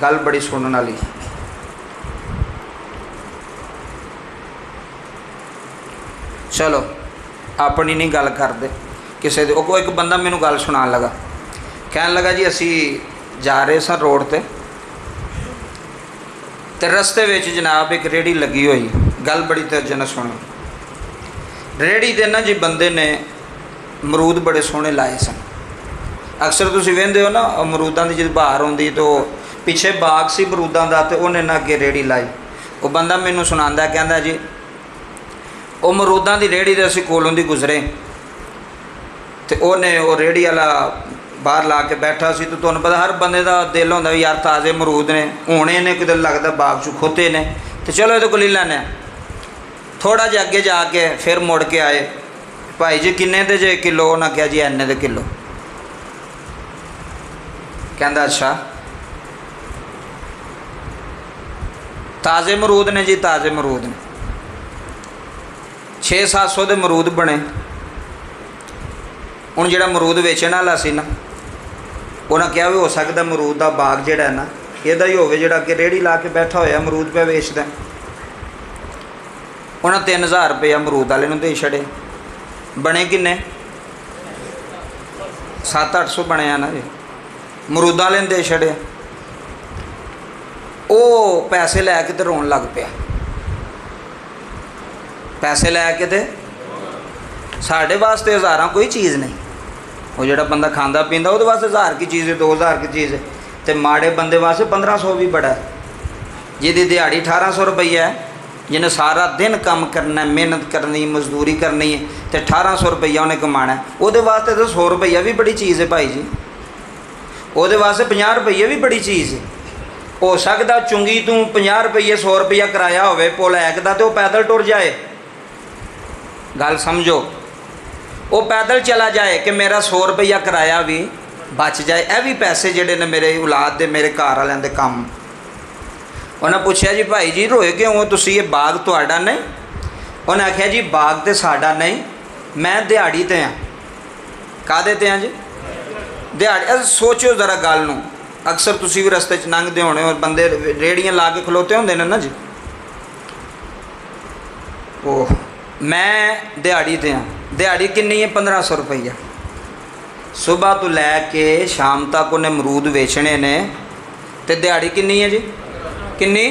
गल बड़ी सुनने वाली। चलो अपनी नहीं गल करते किसी दे। कोई एक बंदा मैनू गल सुना लगा, कह लगा जी असी जा रहे सन रोड ते रस्ते विच जनाब एक रेहड़ी लगी हुई। गल बड़ी तवज्जो नाल सुनो। रेहड़ी ते ना जी बंदे ने अमरूद बड़े सोहने लाए सन। अक्सर तुसीं वेंदे हो ना अमरूदां दी जद बहार आउंदी तो पिछे बाग सी अमरूदां दा ते उन्हें ना अगे रेहड़ी लाई। वो बंदा मैनू सुनांदा कहंदा जी वो अमरूदां दी रेहड़ी ते असीं कोलों दी गुजरे तो उन्हें वो रेहड़ी वाला बाहर ला के बैठा सी। तो तुहानूं पता हर बंदे दा दिल होंदा भी यार ताज़े अमरूद ने होने ने किते लगदा बाग चों खोते ने तो चलो ये को ले लैने। थोड़ा जिहा अगे जाके फिर मुड़ के आए, भाई जी किन्ने दे जे किलो? उन्हें कहा जी इन्ने दे किलो। कहंदा अच्छा ताज़े अमरूद ने जी? ताज़े अमरूद ने। 600-700 के अमरूद बने। हुण जिहड़ा अमरूद वेचण वाला सी ना उन्हें कहा भी हो सकता अमरूद का बाग जिहड़ा है ना इहदा ही होवे जिहड़ा कि रेहड़ी ला के बैठा होया अमरूद पे वेचदा। उन्हें 3000 रुपया अमरूद वाले नूं दे छड़े। बने किन्ने? 700-800 बने ना जी। अमरूद वाले ने दे छड़े। वो पैसे लैके तो रोन लग पिया। पैसे लैके तो साढ़े वास्ते हज़ारां कोई चीज़ नहीं। वो जो बंदा खांदा पींदा वो वास्ते 1000 की चीज़ है, 2000 की चीज़ है। तो माड़े बंदे वास्ते 1500 भी बड़ा है। जिहदी दिहाड़ी 1800 रुपया है, जिन्हें सारा दिन काम करना, मेहनत करनी, मजदूरी करनी है तो 1800 रुपया उन्हें कमाना है। वो वास्ते तो 100 रुपया भी बड़ी चीज़ है भाई जी। वो वास्ते 50 रुपये भी बड़ी चीज़ है। हो सकता चुंगी तू 50 रुपये 100 रुपया कराया होवे पुल ऐकदा तो पैदल टुर जाए। गल समझो, वो पैदल चला जाए कि मेरा 100 रुपया किराया भी बच जाए। यह भी पैसे जोड़े ने मेरे औलाद के, मेरे घर वालों के काम। उन्हें पूछा जी भाई जी रोए क्यों हो तुसी, ये बाग तुहाडा नहीं? उन्हें आख्या जी बाग तो साडा नहीं, मैं दिहाड़ी ते हाँ। काहदे ते हाँ जी? दिहाड़ी। सोचो ज़रा गल नूं। अक्सर तुसी भी रस्ते च लंघदे होने और बंदे रेहड़ियां ला के खलोते होंदे ने ना जी। ओह मैं दिहाड़ी ते हाँ। दिहाड़ी कितनी है? 1500 रुपया। सुबह तो लैके शाम तक उन्हें अमरूद वेचने ने तो दिहाड़ी कितनी है जी? कितनी?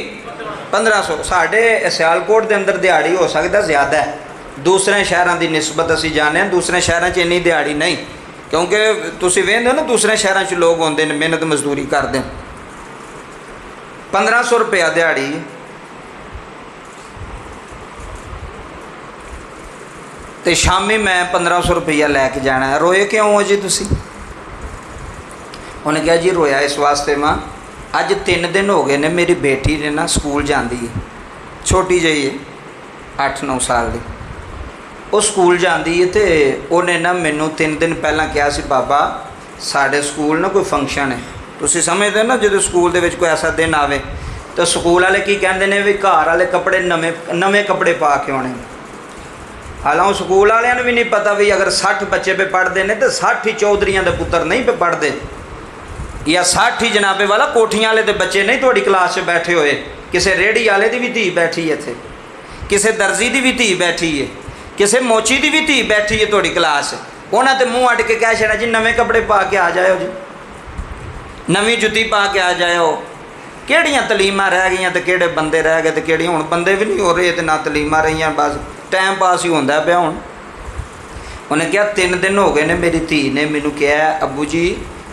1500। साढ़े सियालकोट के अंदर दिहाड़ी हो सकता ज़्यादा है, दूसरे शहरों की निस्बत असी जाने। दूसरे शहरों च इन्नी दिहाड़ी नहीं, क्योंकि तुसी वेंदे हो ना दूसरे शहरों च लोग आते हैं मेहनत मजदूरी करते हैं। 1500 रुपया दिहाड़ी। तो शामी मैं 1500 रुपया लैके जाना है। रोए क्यों हो जी तुसी? उन्हें कहा जी रोया इस वास्ते मां अज 3 दिन हो गए ने मेरी बेटी ने ना स्कूल जाती है, छोटी जी है 8-9 साल की। वो स्कूल जाती है तो उन्हें ना मैनू 3 दिन पहला कहा सी बाबा साढ़े स्कूल ना कोई फंक्शन है। तुसी समझते ना जो स्कूल दे विच कोई ऐसा दिन आवे तो स्कूल वाले की कहते हैं भी घर वाले कपड़े नवे कपड़े पा के आने। हालांकि स्कूल वाले भी नहीं पता भी अगर 60 बच्चे पे पढ़ते हैं तो 60 ही चौधरियां के पुत्र नहीं पे पढ़ते, या 60 ही जनाबे वाला कोठियां वाले के बच्चे नहीं थोड़ी क्लास में बैठे हुए। किसी रेहड़ी वाले की भी धी बैठी है इत्थे, किसी दर्जी की भी धी बैठी है, किसी मोची की भी धी बैठी है थोड़ी क्लास। उन्हें तो मूँह अड़ के कह छड़ा जी नवे कपड़े पा के आ जाओ जी, नवी जुत्ती पा के आ जाओ। किहड़ियां तलीमां रह गई तो किहड़े बंदे रह गए, तो किहड़े हुण बंदे भी नहीं हो रहे तो ना तलीमां रही, बस टाइम पास ही होंदा पिया। हुण उन्हें कहा 3 दिन हो गए ने मेरी धी ने मैनू कहा अब्बू जी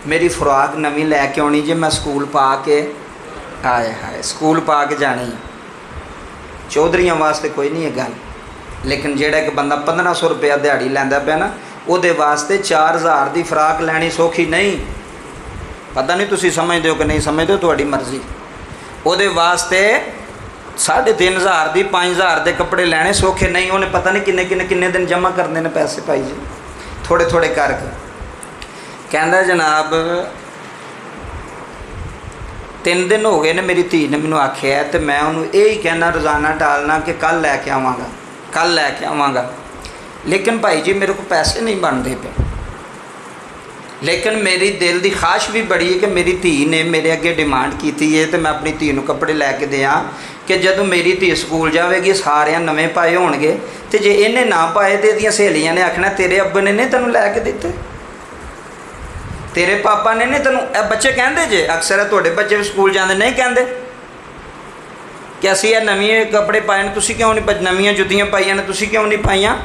मेरी खुराक नवी लैके आनी जी, मैं स्कूल पा के आए हाए स्कूल पा के जानी है। चौधरियां वास्ते कोई नहीं है गल, लेकिन जेड़ा एक बंदा 1500 रुपया दिहाड़ी लैंदा पिया ना उहदे वास्ते 4000 की खुराक लैनी सौखी नहीं। पता नहीं तुसी समझदे हो कि नहीं समझदे हो, तुहाडी मर्जी। उहदे वास्ते 3500 की 5000 के कपड़े लैने सौखे नहीं। उन्हें पता नहीं किन्ने दिन जमा करने ने पैसे भाई जी, थोड़े थोड़े करके। कहंदा जनाब 3 दिन हो गए ने मेरी धी ने मैनू आख्या है तो मैं उन्होंने यही कहना रोज़ाना टालना कि कल लैके आवांगा, कल लैके आवांगा, लेकिन भाई जी मेरे को पैसे नहीं बनते पे। लेकिन मेरी दिल की ख्वाहिश भी बड़ी है कि मेरी धी ने मेरे अगे डिमांड की है तो मैं अपनी धी नूं कपड़े लैके दें कि जदों मेरी धी स्कूल जाएगी सारे नवे पाए होणगे तो जे इन्हें ना पाए तो इहदियां सहेलियां ने आखना तेरे अब्बे ने नहीं तैनूं लैके दिते, तेरे पापा ने नहीं तैनूं। बच्चे कहते जे अक्सर तुहाडे बच्चे भी स्कूल जाते नहीं कहते कि असीं ये नवे कपड़े पाए ने तुसीं क्यों नहीं, नवीं जुत्तियां पाईआं ने तुसीं क्यों नहीं पाईआं।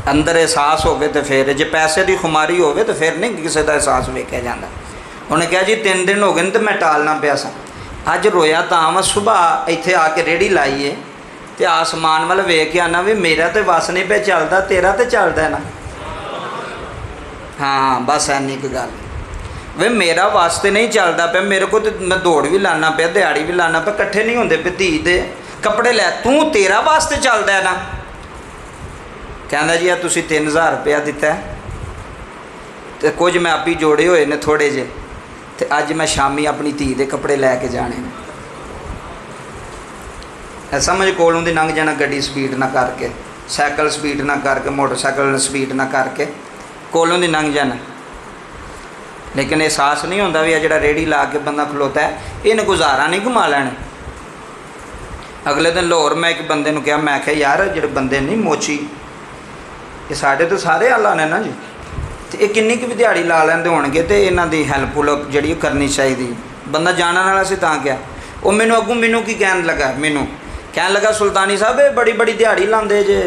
अंदर एहसास होवे तो फिर जे पैसे की खुमारी होवे तो फिर नहीं किसी का एहसास वेख्या जाता। उन्हें कहा जी 3 दिन हो गए तो मैं टालना पिया सा, अज रोया तां मैं सुबह इत्थे आके रेहड़ी लाई है तो आसमान वाल वेख के आना भी मेरा तो बस नहीं पे चलता, तेरा तो चलता ना। हाँ बस इन्नी क गल वे मेरा वास्ते नहीं चलता पे, मेरे को तो मैं दौड़ भी लाना पे दिहाड़ी भी लाना पे, कट्ठे नहीं होंदे पे धी दे कपड़े लै तू तेरा वास्ते चलता है ना। कहना जी तुसीं 3000 रुपया दिता है तो कुछ मैं आप ही जोड़े हुए ने थोड़े जे, तो अज मैं शामी अपनी धी के कपड़े लैके जाने ने। समझ कोलों दी लंघ जाना गड्डी स्पीड ना करके, साइकिल स्पीड ना करके, मोटरसाइकिल स्पीड ना करके कोलों दी लंघ जाना। लेकिन एहसास नहीं होता भी आ जिहड़ा रेहड़ी ला के बंदा खलोता है इन्हें गुजारा नहीं घुमा लैने। अगले दिन लाहौर मैं एक बंदे नूं कहा, मैं आख्या यार जिहड़े बंदे नहीं मोची ये साढ़े तो सारे हाल ने ना जी, तो ये किन्नी की भी दिहाड़ी ला लेंदे होणगे तो इन्हां दी हैल्प हुल्प जिहड़ी करनी चाहिए। बंदा जानने वाला सी तां क्या वो मैनू अगों मैनू की कहन लगा, मैनू कहन लगा सुल्तानी साहब ये बड़ी बड़ी दिहाड़ी लांदे जे,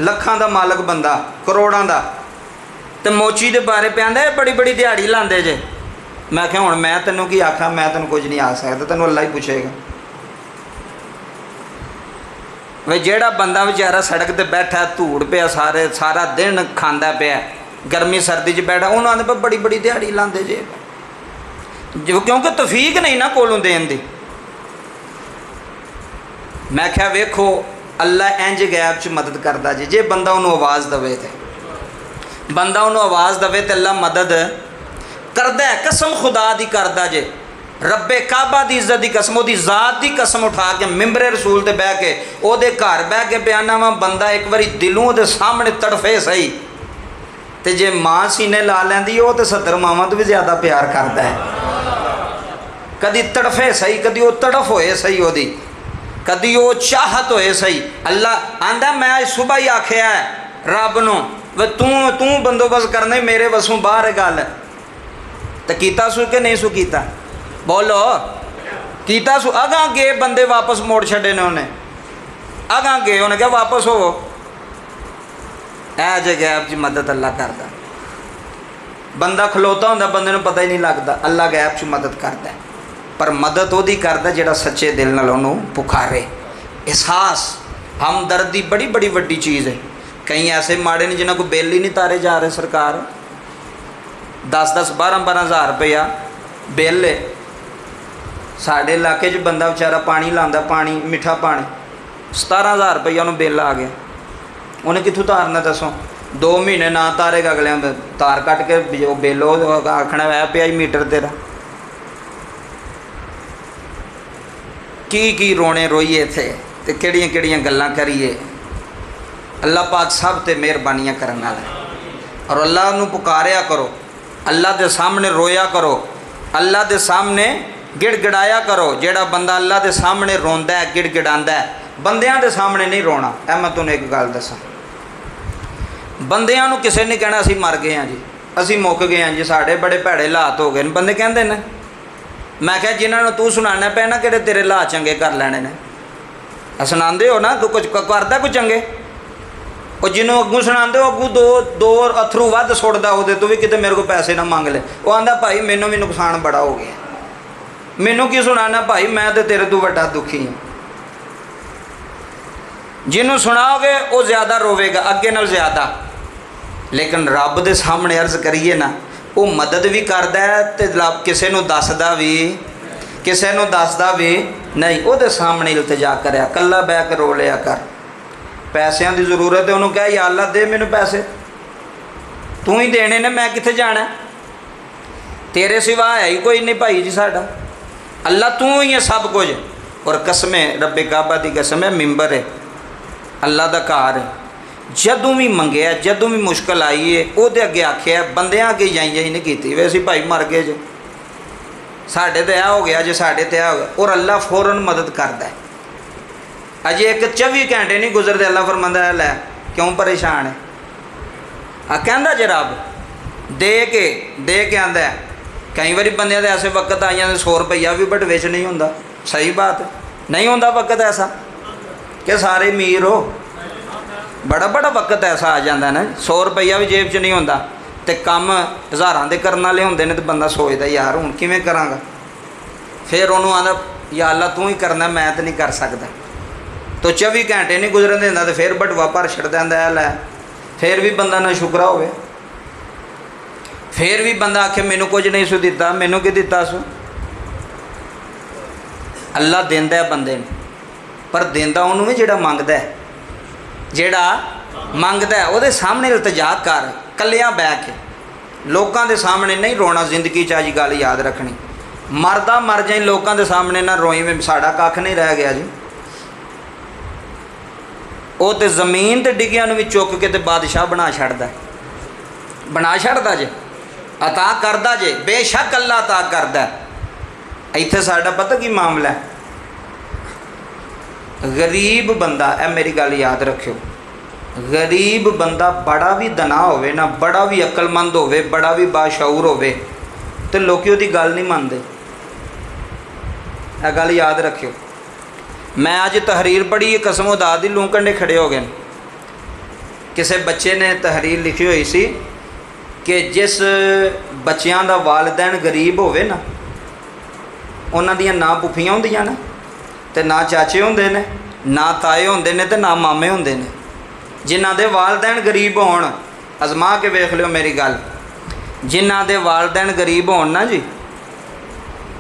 लखां दा मालक बंदा करोड़ां दा, तो मोची दे बारे पे आंदा बड़ी बड़ी दिहाड़ी लांदे जे। मैं क्या हुण मैं तैनूं की आखां, मैं तैनूं कुछ नहीं आ सकदा, तैनूं अल्लाह ही पुछेगा। वे जेड़ा बंदा बेचारा सड़क ते बैठा धूड़ पे सारा दिन खांदा पिया गर्मी सर्दी च बैठा, उन्होंने आंदे पर बड़ी बड़ी दिहाड़ी लांदे जे, क्योंकि तौफीक नहीं ना कोलों देन दी। मैं क्या वेखो अल्लाह इंज गैब च मदद करता जे, जे बंदा उन्होंने आवाज़ दवे तो बंदा उन्होंने आवाज़ दवे तो अल्लाह मदद करदा है। कसम खुदा दी करदा जे, रब्बे काबा की इज्जत की कसम, वो जात की कसम उठा के मिंबरे रसूल ते बह के ओदे घर बह के बयाना वा बंदा एक बारी दिलों दे सामने तड़फे सही तो जे माँ सीने ला लैंदी वो तो 70 मावां तो भी ज़्यादा प्यार करता है। कदी तड़फे सही, कदी वो तड़फ होए सही, ओदी कदी वो चाहत होए सही। अल्लाह आंदा मैं आज सुबह ही आख्या है रब नूं वे तू बंदोबस्त करना ही मेरे वसों बाहर गल तो कीता सू कि नहीं सू कीता, बोलो कीता सू। अगां गए बंदे वापस मोड़ छड़े ने उन्हें, अगां गए उन्हें क्या वापस हो ऐ जे गैब च मदद अल्लाह करदा। बंदा खलोता होंदा बंदे नूं पता ही नहीं लगता, अल्लाह गैब च मदद करता है, पर मदद ओदी करदा जिहड़ा सच्चे दिल नाल उहनूं पुकारे। एहसास हमदर्दी बड़ी बड़ी वड्डी चीज़ है। कई ऐसे माड़े ने जिन्हां को बिल ही नहीं तारे जा रहे, सरकार 10-10 12-12 हज़ार रुपया बिल है। साढ़े इलाके च बंदा बेचारा पानी लांदा, पानी मिठा पानी 17,000 रुपया उन्होंने बिल आ गया, उन्हें कित्थों तारना दसो। 2 महीने ना तारेगा अगले तार कट के जो बिल आखना है पिया मीटर तेरा। की रोने रोईए थे तो किहड़ियां गल्लां करिए। अल्लाह पाक सब ते मेहरबानियां करने वाला है। और अल्लाह नूं पुकारिया करो, अल्लाह के सामने रोया करो, अल्लाह के सामने गिड़गिड़ाया करो। जेड़ा बंदा अल्लाह के सामने रोंदा है गिड़गिड़ांदा है, बंदियां के सामने नहीं रोना। ऐ मैं तुहानूं एक गल दसां, बंदियां नूं किसी ने कहना असीं मर गए हैं जी, असीं मुक गए हैं जी, साढ़े बड़े भैड़े हालात हो गए ने, बंदे कहंदे ने। मैं क्या जिन्होंने तू सुनाना पे ना कि तेरे हालात चंगे कर लैने ने, सुनाते हो ना तू कुछ करता कुछ चंगे, और जिन्होंने अगू सुनाते हो अगू दो अथरू वध सुटदा वो तो भी कितने मेरे को पैसे ना मंग ले। वो आंदा भाई मैनू भी नुकसान बड़ा हो गया, मैनू की सुनाना भाई, मैं तो तेरे तो बड़ा दुखी हूँ। जिन्हों सुनाओगे वो ज़्यादा रोवेगा अगे नाल ज़्यादा, लेकिन रब दे सामने अर्ज करिए ना वो मदद भी करता है तो किसी नूं दसदा भी नहीं। वो सामने इल्तिजा करया, कल्ला बह के रो लिया कर। पैसों की जरूरत है उन्होंने कहा या अल्लाह दे मैनू पैसे, तू ही देने ने, मैं कित्थे जाना, तेरे सिवा है ही कोई नहीं भाई जी साडा, अल्लाह तू ही है सब कुछ। और कसमें रब्बे काबा की कसम है, मिंबर है, अल्लाह का घर है, जदों भी मंगया, जदों भी मुश्किल आई है ਉਹਦੇ ਅੱਗੇ ਆਖਿਆ, ਬੰਦਿਆਂ ਅੱਗੇ ਜਾਈ नहीं ਕੀਤੀ वे ਅਸੀਂ भाई मर गए जे, साढ़े तो यह हो गया जे, साढ़े तो यह हो गया। और अल्लाह फौरन मदद करता है। अजे एक 24 घंटे नहीं गुजरते, अल्लाह फरमांदा है लै क्यों परेशान है, कहता जे रब दे के आंदा है। कई बार बंदे ऐसे वक्त आ जाते 100 रुपया भी बट विच नहीं होंदा। सही बात है, नहीं होंदा वक्त ऐसा कि सारे अमीर हो, बड़ा वक्त ऐसा आ जाता है ना 100 रुपया भी जेब च नहीं होंदा, तो काम हज़ारां दे करन वाले होंदे ने, तो बंदा सोचदा यार हुण किवें करांगा। फिर उन्होंने आंदा या अल्लाह तू ही करना, मैं तो नहीं कर सकता। तो 24 घंटे नहीं गुजरन देंदा, तो फिर बटवा भर छड़ दिंदा है लै। फिर भी बंदा ना शुक्रा होवे, फिर भी बंदा आखे मैनू कुछ नहीं सु दिता, मैनू की दिता सु। अल्लाह देंदा है बंदे नूं, पर देंदा उहनूं भी जिहड़ा मंगदा है, जिहड़ा मंगदा है ਉਹਦੇ सामने इल्तजा कर, कलियां बह के, लोगों के सामने नहीं रोना। जिंदगी च अज गल याद रखनी, मरदा मर जाए लोगों के सामने ना रोई में, साड़ा कख नहीं रह गया जी। वो तो जमीन ते डिगिया भी चुक के ते बादशाह बना छड़दा जे, अता करदा जे, बेशक अल्लाह अता करदा। इत्थे साडा पता की मामला है, गरीब बंदा, ए मेरी गल याद रखियो, गरीब बंदा बड़ा भी दना होवे ना, बड़ा भी अकलमंद होवे, बड़ा भी बाशऊर होवे, तो लोग उसकी गल नहीं मानते। यह गल याद रखियो। मैं अज तहरीर पढ़ी, कसम उदा दी लूं कंडे खड़े हो गए। किसी बच्चे ने तहरीर लिखी हुई सी कि जिस बच्चों का वालदैन गरीब होवे ना, उन्हां दियां ना पुफियां होंदियां ने, ते ना चाचे होंदे ने, ना ताए होंदे ने, ते ना मामे होंदे ने। जिन्हां दे वालदैन गरीब होण, अजमा के वेख लियो मेरी गल, जिन्हां दे वालदैन गरीब होण ना जी,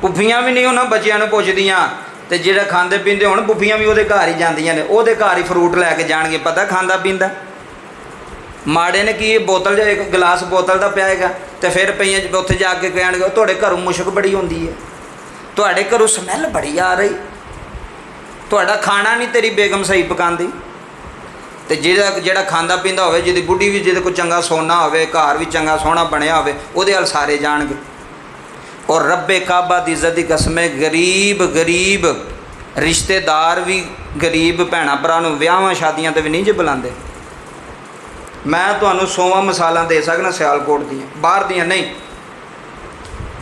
पुफियां भी नहीं उन्हां बच्चियां नूं पुछदियां, ते जिहड़े खांदे पींदे होण पुफियां भी उहदे घर ही जांदियां ने, उहदे घर ही फ्रूट लैके जाणगे, पता खांदा पींदा। माड़े ने की बोतल ज एक गिलास बोतल का पियाएगा, तो फिर पईयां उत्थे जाके कहणगे तुहाडे घरों मुश्क बड़ी होंदी है, तुहाडे घरों स्मैल बड़ी आ रही, तुहाडा खाना नहीं तेरी बेगम सही पकांदी। तो जिहड़ा खांदा पींदा होवे, जिहदी बुढ़ी भी जिहदे कोल चंगा सोना होवे, घर भी चंगा सोहना बनया होवे, उहदे हल सारे जाणगे। और रब्बे काबा दी इज्जत दी कसम, गरीब रिश्तेदार भी गरीब भैणां भरा नूं विआहां शादियां ते भी नहीं जे बुलांदे। मैं तुहानूं 100 मिसालां दे सकना सियालकोट दियां, बाहर दियां नहीं।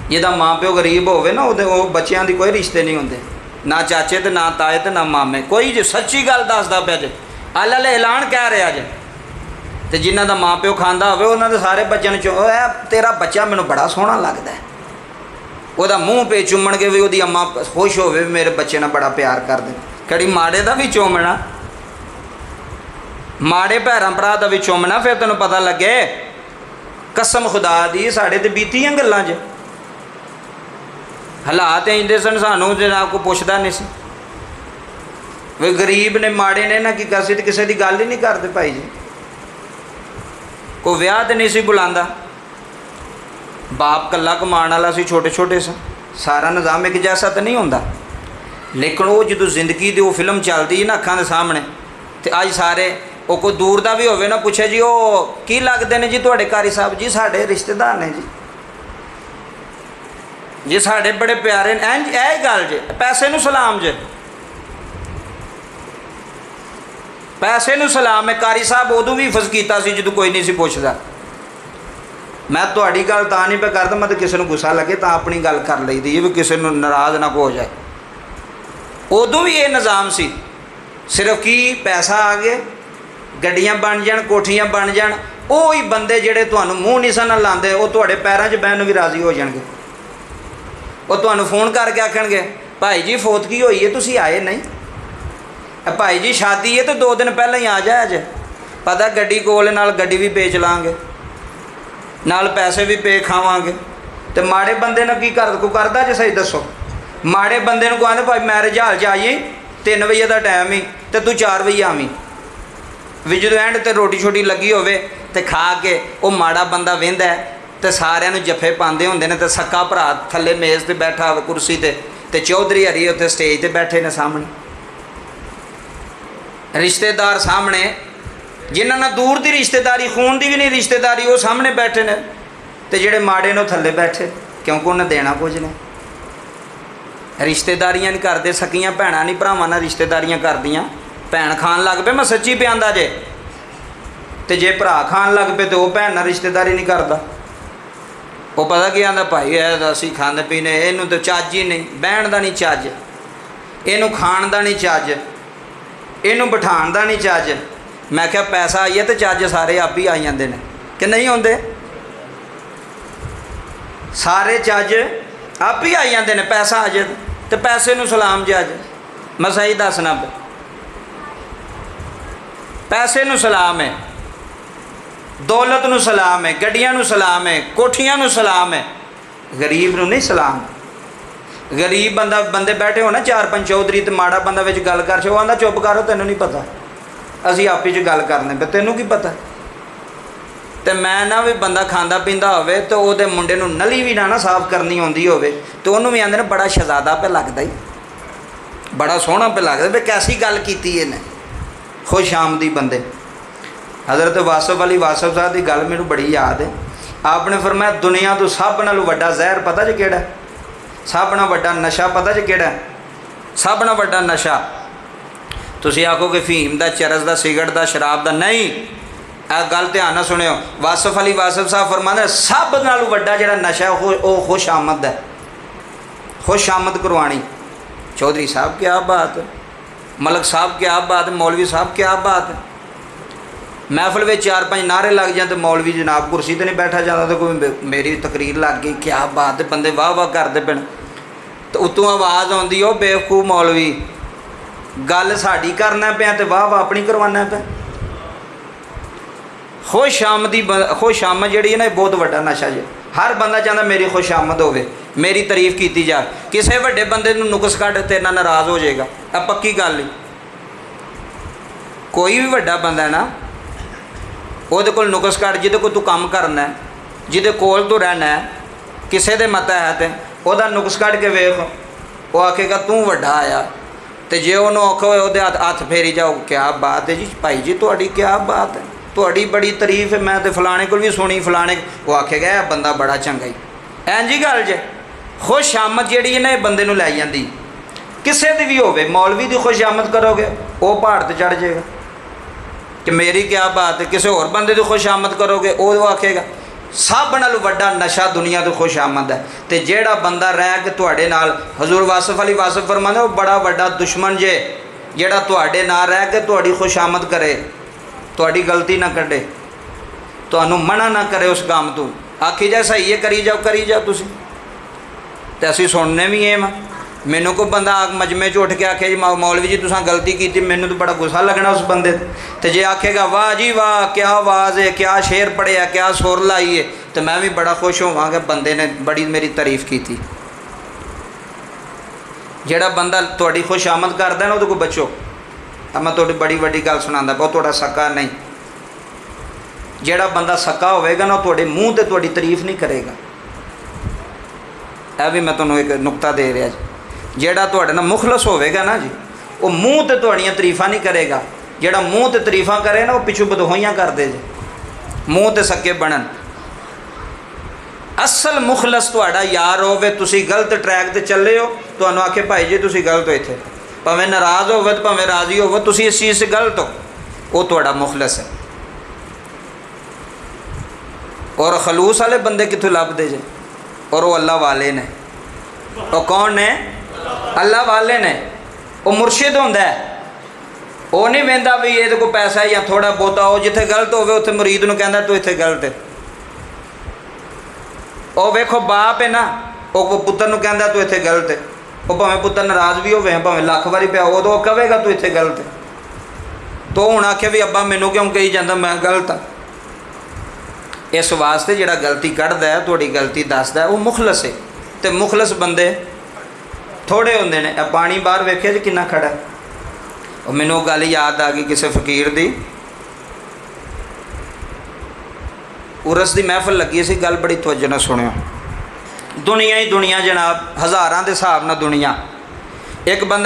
जिहदा माँ प्यो गरीब होवे ना, वो बच्चों की कोई रिश्ते नहीं होंदे, ना चाचे ते ना ताए ते ना मामे, कोई जे सच्ची गल दसदा पिया जे, अल्लाह ऐलान कह रहा जे। तो जिन्हां दा माँ प्यो खांदा होवे, उन्हां दे सारे बच्चों चो तेरा बच्चा मैनूं बड़ा सोहना लगदा है, ਉਹਦਾ ਮੂੰਹ पे चुमण के भी ਉਹਦੀ अम्मा खुश होवे मेरे बच्चे नाल बड़ा प्यार करदे। कड़ी माड़े दा भी चुमना, माड़े भैरां भरा दा भी चुमना, फिर तैनूं पता लगे। कसम खुदा दी साढ़े ते बीतियां गल्लां च हालात इंदे सन, सानूं जनाब कोई पुछदा नहीं सी। वे गरीब ने माड़े ने ना की कर सी, ते किसी दी गल ही नहीं करदे भाई जी। कोई विआह ते नहीं सी बुलांदा, बाप कला कमान वाला सी, छोटे छोटे सा, सारा निज़ाम एक जैसा तो नहीं होंदा। लेकिन वो जो जिंदगी की वो फिल्म चलती है ना अखां दे सामने, तो अज सारे वो कोई दूर का भी होवे ना पूछे जी वो की लगते हैं जी तुहाडे कारी साहब, जी साढ़े रिश्तेदार ने जी साढ़े बड़े प्यारे ने, इंज यह गल जे। पैसे नूं सलाम जे, पैसे नूं सलाम है। कारी साहब उदों भी हिफज कीता सी जदों कोई नहीं सी पुछदा। मैं तुहाडी गल तां नहीं पे करदा, मैं तो किसी नूं गुस्सा लगे तां अपनी गल कर लईदी है भी किसी नूं नाराज़ ना हो जाए। उदों भी ये निज़ाम सी, सिर्फ की पैसा आ गया, गड्डियां बन जाण, कोठियां बन जाण, वो ही बंदे जिहड़े तुहानूं मूँह नहीं सन लांदे, वो तुहाडे पैरां 'च बहन भी राज़ी हो जाणगे। वो तुहानूं फोन करके आखणगे भाई जी फौतगी होई है, तुसीं आए नहीं, भाई जी शादी है तो 2 दिन पहले ही आ जाए जे, पता गड्डी कोल नाल गड्डी भी बेच लांगे, नाल पैसे भी पे खावांगे। तो माड़े बंदे ने की करदा जे सही दसो। माड़े बंदे नूं कहंदे भाई मैरिज हाल च आई 3 बजे का टाइम ही, तो तू 4 बजे आवीं, भी जो एंड ते रोटी छोटी लगी होवे ते खा के वो माड़ा बंदा वेंदा है, तो सारिਆਂ ਨੂੰ जफे पाते होंदे ने, तो सक्का भरा थले मेज़ ते बैठा हो कुर्सी ते चौधरी हरी उत्ते स्टेज ते बैठे ने सामने, रिश्तेदार सामने जिन्हां नाल दूर की रिश्तेदारी, खून की भी नहीं रिश्तेदारी, वो सामने बैठे ने, तो जिहड़े माड़े ने थल्ले बैठे, क्योंकि उन्हें देना कुछ नहीं। रिश्तेदारियां नहीं करते, सकियां भैणां नहीं भरावां नाल रिश्तेदारियां करदियां। भैन खान लग पे, मैं सच्ची पे आंदा जे, तो जे भरा खान लग पे तो वह भैन नाल रिश्तेदारी नहीं करता। वो पता की आंदा, भाई है असीं खांदे पीने, इनूं तो चज ही नहीं, बहन का नहीं चज, इनू खाण का नहीं चज, इनू बिठाण का नहीं चज। मैं क्या पैसा आई है तो चज सारे आप ही आई जाते हैं कि नहीं आते? सारे चज आप ही आई जाते हैं, पैसा आ जाए तो पैसे नू सलाम जज। मैं सही दसना, पैसे नू सलाम है, दौलत नू सलाम है, गड्डियां नू सलाम है, कोठियां नू सलाम है, गरीब नू नहीं सलाम। गरीब बंदा, बंदे बैठे हो ना 4-5 चौधरी, तो माड़ा बंदा विच गल कर छो, आंदा चुप करो, तेनों नहीं पता, असीं आपी च गल करने पे, तेनों की पता। तो मैं ना भी बंदा खांदा पींदा होवे तो वो मुंडे नूं नली भी ना साफ करनी आउंदी होवे तो उन्होंने भी आंदे ने बड़ा शहजादा पे लगदा ही, बड़ा सोहना पे लगदा, भी कैसी गल कीती इन्हें, खुश आमदी बंदे। हज़रत वासफ अली वासफ साहब की गल मैनूं बड़ी याद है। आपने फरमाया दुनिया तो सब नालों वड्डा जहर पता जे किहड़ा, सब नालों वड्डा नशा पता जे किहड़ा, सब नालों वड्डा नशा। तुसीं आखोगे फीम दा, चरस दा, सिगरट दा, शराब दा, नहीं। आ गल ध्यान नाल सुनियो, वासफ अली वासफ साहब फरमाते सब नालों वड्डा जिहड़ा नशा वो खुश आमद है, खुश आमद करवानी। चौधरी साहब क्या बात, मलक साहब क्या बात, मौलवी साहब क्या बात। महफिल में 4-5 नारे लग जाए तो मौलवी जनाब कुर्सी तो नहीं बैठा जाता, तो कोई मेरी तकरीर लग गई, क्या बात है, बंदे वाह वाह करते पे, तो उतों आवाज़ आती, ओ बेवकूफ़ मौलवी, गल साड़ी करना पे तो वाह वाह अपनी करवाना पे। खुश आमदी, खुश आमद जी है ना, बहुत वड्डा नशा जी। हर बंदा चाहता मेरी खुश आमद हो, मेरी तारीफ की जाए। किसी वड्डे बंदे नूं नुक्स कट तेरे नाल नाराज़ हो जाएगा, अब पक्की गल नहीं। कोई भी वड्डा बंदा है ना, ਉਹਦੇ ਕੋਲ ਨੁਕਸ ਕੱਢ, ਜਿਹਦੇ ਕੋਲ ਤੂੰ ਕੰਮ ਕਰਨਾ, ਜਿਹਦੇ ਕੋਲ ਤੂੰ ਰਹਿਣਾ, ਕਿਸੇ ਦੇ ਮਤਹਿਤ ਉਹਦਾ ਨੁਕਸ ਕੱਢ ਕੇ ਵੇਖ, ਉਹ ਆਖੇਗਾ ਤੂੰ ਵੱਡਾ ਆਇਆ। ਤੇ ਜੇ ਉਹਨੂੰ ਔਖਾ ਹੋਏ ਉਹਦੇ ਹੱਥ ਫੇਰੀ ਜਾਓ, ਕਿਆ ਬਾਤ ਹੈ ਜੀ ਭਾਈ ਜੀ, ਤੁਹਾਡੀ ਕਿਆ ਬਾਤ ਹੈ, ਤੁਹਾਡੀ ਬੜੀ ਤਾਰੀਫ ਹੈ, ਮੈਂ ਤਾਂ ਫਲਾਣੇ ਕੋਲ ਵੀ ਸੁਣੀ, ਫਲਾਣੇ, ਉਹ ਆਖੇਗਾ ਇਹ ਬੰਦਾ ਬੜਾ ਚੰਗਾ ਹੀ। ਇੰਝ ਹੀ ਗੱਲ ਜੇ, ਖੁਸ਼ ਆਮਦ ਜਿਹੜੀ ਹੈ ਨਾ ਇਹ ਬੰਦੇ ਨੂੰ ਲੈ ਜਾਂਦੀ। ਕਿਸੇ ਦੀ ਵੀ ਹੋਵੇ, ਮੌਲਵੀ ਦੀ ਖੁਸ਼ ਆਮਦ ਕਰੋਗੇ ਉਹ ਪਹਾੜ ਤੇ ਚੜ੍ਹ ਜਾਏਗਾ कि मेरी क्या बात है। किसी होर बंदे की खुश आमद करोगे वो आखेगा। सब नालों वड्डा नशा दुनिया तो खुश आमद है। तो जेड़ा बंदा रह के तुहाडे नाल, हजूर वासफ अली वासफ फरमांदे वो बड़ा वड्डा दुश्मन जे, जेड़ा तुहाडे नाल रह के तुहाडी खुश आमद करे, तुहाडी गलती ना कढे, तुहानूं मना ना करे उस काम तो, आखी जाए सही है करी जाओ तुसीं। ते असीं सुनने भी एम। मैनू कोई बंदा मजमे च उठ के आखे जी मौलवी जी तुसां गलती की, मैनू तो बड़ा गुस्सा लगना उस बंदे। तो जे आखेगा वाह जी वाह क्या आवाज़ है, क्या शेर पढ़िया, क्या सुर लाई है, तो मैं भी बड़ा खुश होवांगा, बंदे ने बड़ी मेरी तारीफ की थी। जेड़ा बंदा तुहाडी खुश आमद करदा ना उहदे कोल बचो। अब मैं तुहाडी बड़ी वड्डी गल सुणांदा, बहुत तुहाडा सक्का नहीं। जेड़ा बंदा सक्का होवेगा ना तुहाडे मूँह ते तुहाडी तारीफ नहीं करेगा। यह भी मैं तुहानूं एक नुकता दे रहा जी। जेड़ा तुहाडे नाल मुखलस होवेगा ना जी, वो मूँह ते तुहाड़ियां तारीफां नहीं करेगा। जेड़ा मूँह ते तारीफां करे ना वो पिछू बदहोइयां कर दे जे, मूँह ते सके बनन। असल मुखलस तुहाडा यार होवे, तुसी गलत ट्रैक ते चले हो, तुहानूं आखे भाई जी तुसी गलत हो, इत्थे भावें नाराज़ होवे तो भावें राज़ी होवे, तुसी इस चीज़ से गलत हो, वो तुहाडा मुखलस है। और खलूस वाले बंदे कित्थों लभदे जे, और वो अल्लाह वाले ने। वो कौन ने? अल्लाह वाले ने। वो मुर्शिद होंदा है, वो नहीं वेंदा भी ये को पैसा है या थोड़ा बहुता हो, जिथे गलत होवे उत्थे मुरीद नूं कहंदा तू इत्थे गलत है। वो वेखो बाप है ना, वो पुत्तर नूं कहंदा तू इत्थे गलत है। वो भावें पुत्तर नाराज़ भी होवे, भावें लख वारी पिया हो, तो कहेगा तू इत्थे गलत है। तो हुण आखे भी अब्बा मैनूं क्यों कही जांदा, मैं गलत हाँ। इस वास्ते जिहड़ा गलती कढ़दा है, तुहाडी गलती दसदा है, वो मुखलस है। तो मुखलस बंदे थोड़े होंदे ने। पानी बाहर वेखिया जी कितना खड़ा है। और मैनूं गल याद आ गई किसी फकीर दी, उरस की महफिल लगी सी, गल बड़ी तवज्जो नाल सुनियो। दुनिया ही दुनिया जनाब, हज़ारां दे हिसाब नाल दुनिया। एक बंदा